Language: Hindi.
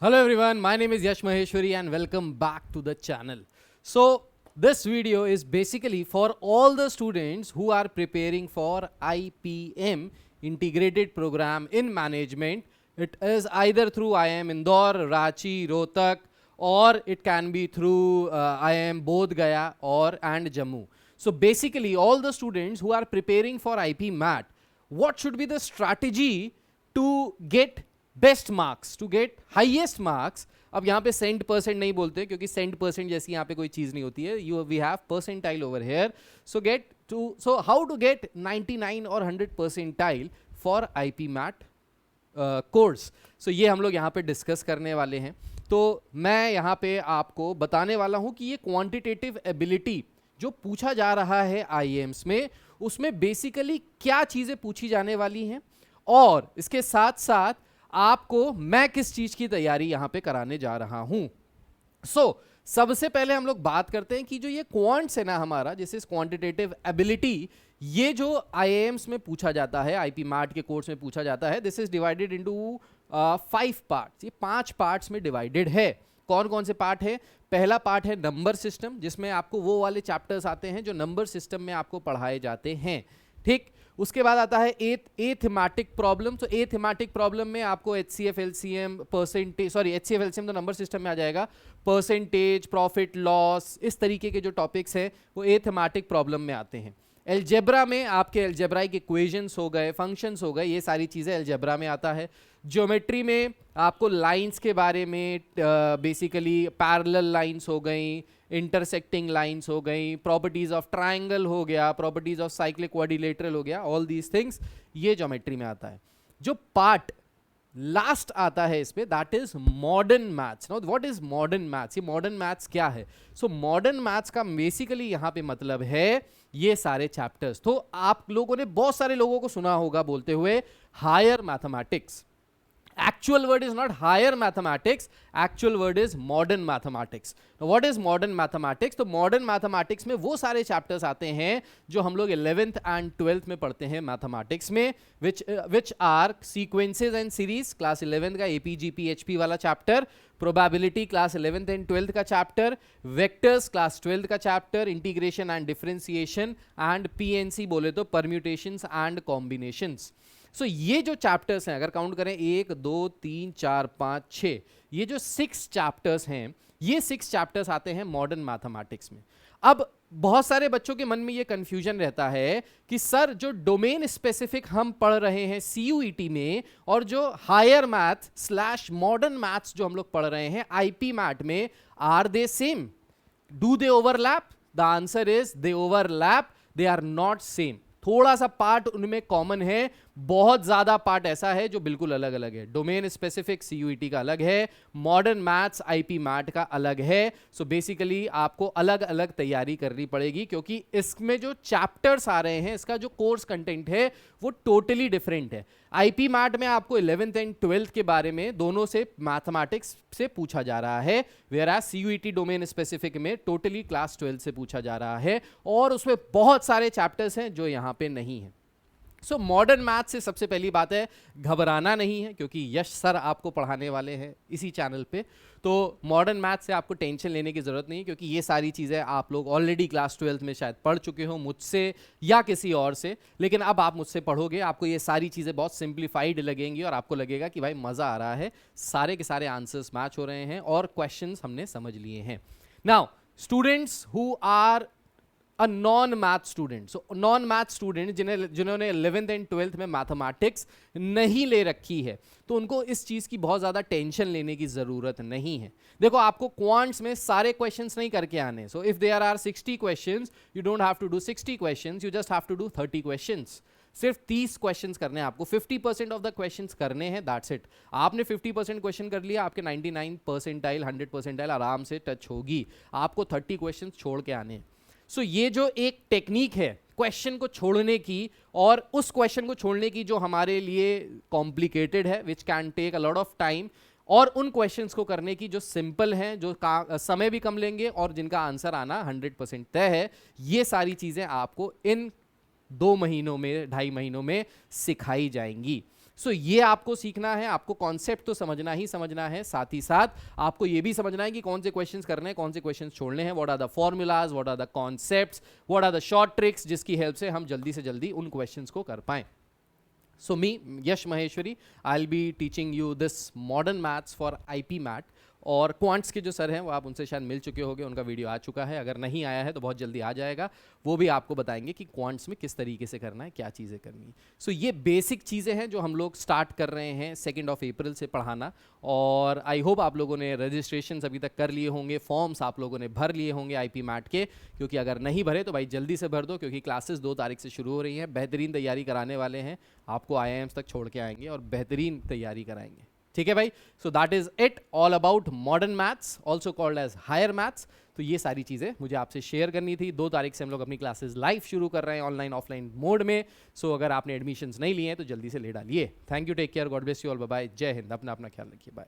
Hello everyone, my name is Yash Maheshwari and welcome back to the channel. So this video is basically for all the students who are preparing for IPM, Integrated Program in Management. It is either through IIM Indore, Ranchi, Rohtak, or it can be through IIM Bodh Gaya and Jammu. So basically all the students who are preparing for IP MAT, what should be the strategy to get best marks, to get highest marks. अब यहाँ पे सेंट परसेंट नहीं बोलते क्योंकि सेंट परसेंट जैसी यहाँ पे कोई चीज नहीं होती है. You we have percentile over here. So how to get 99 और 100 percentile for IPMAT course. सो ये हम लोग यहाँ पे डिस्कस करने वाले हैं. तो मैं यहाँ पे आपको बताने वाला हूँ कि ये क्वांटिटेटिव एबिलिटी जो पूछा जा रहा है आईएम्स में, उसमें बेसिकली क्या चीजें पूछी जाने वाली हैं और इसके साथ साथ आपको मैं किस चीज की तैयारी यहां पे कराने जा रहा हूं. सबसे पहले हम लोग बात करते हैं कि जो ये क्वांट्स है ना हमारा, जैसे क्वांटिटेटिव एबिलिटी, ये जो आईएम्स में पूछा जाता है, आईपी मैट के कोर्स में पूछा जाता है, this is divided into 5 parts. ये 5 पार्ट्स में डिवाइडेड है. कौन कौन से पार्ट है? पहला पार्ट है नंबर सिस्टम, जिसमें आपको वो वाले चैप्टर्स आते हैं जो नंबर सिस्टम में आपको पढ़ाए जाते हैं. ठीक. उसके बाद आता है ए थीमेटिक प्रॉब्लम. तो ए थीमेटिक प्रॉब्लम में आपको HCF LCM percentage, sorry HCF LCM तो नंबर सिस्टम में आ जाएगा, परसेंटेज, प्रॉफिट लॉस, इस तरीके के जो टॉपिक्स हैं वो ए थीमेटिक प्रॉब्लम में आते हैं. एल्जेब्रा में आपके एल्जेब्राइक इक्वेशंस हो गए, फंक्शंस हो गए, ये सारी चीज़ें एल्जेब्रा में आता है. ज्योमेट्री में आपको लाइंस के बारे में, बेसिकली पैरेलल लाइंस हो गई, इंटरसेक्टिंग लाइंस हो गई, प्रॉपर्टीज ऑफ ट्रायंगल हो गया, प्रॉपर्टीज ऑफ साइक्लिक क्वाड्रिलेटरल हो गया, ऑल दीज थिंग्स ये ज्योमेट्री में आता है. जो पार्ट लास्ट आता है इस पे, that is modern maths. Now what is modern maths? ये मॉडर्न मैथ्स क्या है? सो मॉडर्न मैथ्स का बेसिकली यहां पे मतलब है ये सारे चैप्टर्स. तो आप लोगों ने बहुत सारे लोगों को सुना होगा बोलते हुए higher mathematics. Actual word is not higher mathematics, actual word is modern mathematics. Now what is modern mathematics? तो modern mathematics में वो सारे chapters आते हैं जो हम लोग 11th and 12th में पढ़ते हैं mathematics में, which are sequences and series, class 11th का APG PHP वाला chapter, probability class 11th and 12th का chapter, vectors class 12th का chapter, integration and differentiation, and PNC बोले तो permutations and combinations. सो ये जो चैप्टर्स हैं, अगर काउंट करें 1 2 3 4 5 6, ये जो 6 चैप्टर्स हैं, ये 6 चैप्टर्स आते हैं मॉडर्न मैथमेटिक्स में. अब बहुत सारे बच्चों के मन में ये कंफ्यूजन रहता है कि सर जो डोमेन स्पेसिफिक हम पढ़ रहे हैं सीयूईटी में और जो higher math slash modern maths जो हम लोग पढ़ रहे हैं आईपी मैट में, are they same? Do they overlap? The answer is they overlap, they are not same. थोड़ा सा पार्ट उनमें कॉमन है, बहुत ज्यादा पार्ट ऐसा है जो बिल्कुल अलग अलग है. डोमेन स्पेसिफिक सीयूईटी का अलग है, मॉडर्न मैथ्स आईपी मैट का अलग है. सो बेसिकली आपको अलग अलग तैयारी करनी पड़ेगी क्योंकि इसमें जो चैप्टर्स आ रहे हैं, इसका जो कोर्स कंटेंट है वो टोटली डिफरेंट है. आईपी मैट में आपको 11th एंड 12th के बारे में दोनों से मैथमेटिक्स से पूछा जा रहा है, where as CUET domain specific में टोटली क्लास 12 से पूछा जा रहा है और उसमें बहुत सारे चैप्टर्स हैं जो यहाँ पे नहीं है. सो मॉडर्न मैथ से सबसे पहली बात है घबराना नहीं है क्योंकि यश सर आपको पढ़ाने वाले हैं इसी चैनल पे. तो मॉडर्न मैथ से आपको टेंशन लेने की ज़रूरत नहीं क्योंकि ये सारी चीज़ें आप लोग ऑलरेडी क्लास 12th में शायद पढ़ चुके हो मुझसे या किसी और से, लेकिन अब आप मुझसे पढ़ोगे, आपको ये सारी चीज़ें बहुत सिंप्लीफाइड लगेंगी और आपको लगेगा कि भाई मज़ा आ रहा है, सारे के सारे आंसर्स मैच हो रहे हैं और क्वेश्चंस हमने समझ लिए हैं. Now students who are a non math student, so non math student जिन्होंने 11th एंड 12th में मैथमेटिक्स नहीं ले रखी है, तो उनको इस चीज की बहुत ज्यादा टेंशन लेने की जरूरत नहीं है. देखो आपको क्वांट्स में सारे क्वेश्चंस नहीं करके आने. So if there are 60 questions, you don't have to do 60 questions, you just have to do 30 questions. सिर्फ 30 क्वेश्चंस करने हैं आपको, 50% ऑफ द क्वेश्चंस करने हैं, दैट्स इट. आपने 50% क्वेश्चन कर लिया, आपके 99 परसेंटाइल 100 परसेंटाइल आराम से टच होगी. आपको 30 क्वेश्चंस छोड़ के आने हैं. सो ये जो एक टेक्निक है क्वेश्चन को छोड़ने की और उस क्वेश्चन को छोड़ने की जो हमारे लिए कॉम्प्लिकेटेड है, which can take a lot of time, और उन क्वेश्चंस को करने की जो सिंपल हैं, जो समय भी कम लेंगे और जिनका आंसर आना 100% तय है, ये सारी चीजें आपको इन 2 महीनों में, 2.5 महीनों में सिखाई जाएंगी. सो ये आपको सीखना है, आपको कॉन्सेप्ट तो समझना ही समझना है, साथ ही साथ आपको ये भी समझना है कि कौन से क्वेश्चंस करने हैं, कौन से क्वेश्चंस छोड़ने हैं, what are the formulas, what are the concepts, what are the short tricks, जिसकी हेल्प से हम जल्दी से जल्दी उन क्वेश्चंस को कर पाएं. So me, Yash Maheshwari, I'll be teaching you this modern maths for IP Mat. और क्वांट्स के जो सर हैं वो आप उनसे शायद मिल चुके होंगे, उनका वीडियो आ चुका है, अगर नहीं आया है तो बहुत जल्दी आ जाएगा. वो भी आपको बताएंगे कि क्वांट्स में किस तरीके से करना है, क्या चीज़ें करनी है. सो ये बेसिक चीज़ें हैं जो हम लोग स्टार्ट कर रहे हैं 2 अप्रैल से पढ़ाना. और आई होप आप लोगों ने रजिस्ट्रेशन अभी तक कर लिए होंगे, फॉर्म्स आप लोगों ने भर लिए होंगे IP मैट के, क्योंकि अगर नहीं भरे तो भाई जल्दी से भर दो, क्योंकि क्लासेस 2 तारीख से शुरू हो रही हैं. बेहतरीन तैयारी कराने वाले हैं, आपको IIMs तक छोड़ के आएंगे और बेहतरीन तैयारी कराएंगे. ठीक है भाई. So that is it all about modern maths, also called as higher maths. तो ये सारी चीज़ें मुझे आपसे शेयर करनी थी. 2 तारीख से हम लोग अपनी क्लासेस लाइव शुरू कर रहे हैं ऑनलाइन ऑफलाइन मोड में. सो अगर आपने एडमिशन्स नहीं लिए हैं तो जल्दी से ले डालिए. Thank you, take care, God bless you all, bye bye, जय हिंद, अपना ख्याल रखिए, बाय.